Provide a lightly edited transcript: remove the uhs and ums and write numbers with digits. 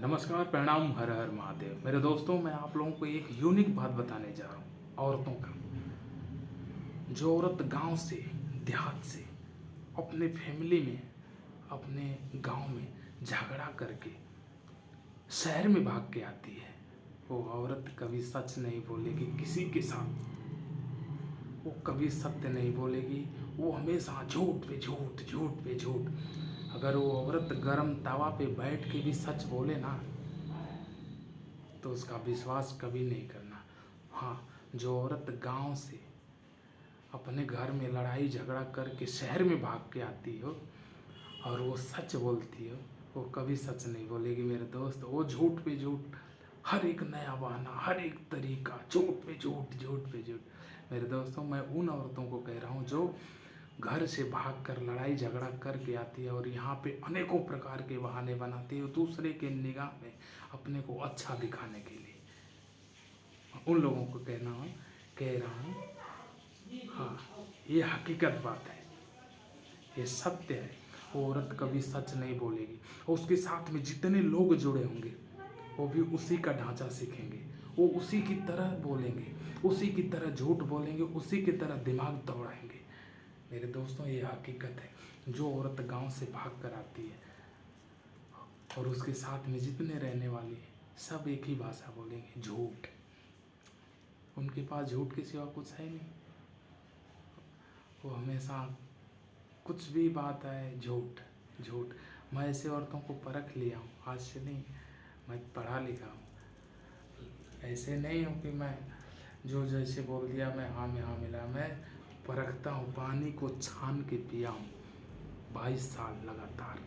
नमस्कार, प्रणाम, हर हर महादेव। मेरे दोस्तों, मैं आप लोगों को एक यूनिक बात बताने जा रहा हूँ औरतों का। जो औरत गांव से, देहात से, अपने फैमिली में, अपने गांव में झगड़ा करके शहर में भाग के आती है, वो औरत कभी सच नहीं बोलेगी किसी के साथ। वो कभी सत्य नहीं बोलेगी, वो हमेशा झूठ पे झूठ, झूठ पे झूठ। अगर वो औरत गरम तवा पे बैठ के भी सच बोले ना, तो उसका विश्वास कभी नहीं करना। हाँ, जो औरत गांव से अपने घर में लड़ाई झगड़ा करके शहर में भाग के आती हो और वो सच बोलती हो, वो कभी सच नहीं बोलेगी मेरे दोस्त। वो झूठ पे झूठ, हर एक नया बहाना, हर एक तरीका, झूठ पे झूठ, झूठ पे झूठ। मेरे दोस्तों, मैं उन औरतों को कह रहा हूँ जो घर से भाग कर लड़ाई झगड़ा करके आती है और यहाँ पे अनेकों प्रकार के बहाने बनाती है दूसरे के निगाह में अपने को अच्छा दिखाने के लिए। उन लोगों को कह रहा हूँ, हाँ, ये हकीकत बात है, ये सत्य है। वो औरत कभी सच नहीं बोलेगी और उसके साथ में जितने लोग जुड़े होंगे वो भी उसी का ढांचा सीखेंगे। वो उसी की तरह बोलेंगे, उसी की तरह झूठ बोलेंगे, उसी की तरह दिमाग दौड़ाएंगे। मेरे दोस्तों, ये हकीकत है। जो औरत गांव से भाग कर आती है और उसके साथ में जितने रहने वाले हैं सब एक ही भाषा बोलेंगे, झूठ। उनके पास झूठ के सिवा कुछ है नहीं। वो हमेशा कुछ भी बात है, झूठ झूठ। मैं ऐसे औरतों को परख लिया हूँ, आज से नहीं। मैं पढ़ा लिखा हूँ, ऐसे नहीं हूँ कि मैं जो जैसे बोल दिया मैं हाँ में हाँ मिला। मैं परखता हूँ, पानी को छान के पिया हूँ 22 साल लगातार।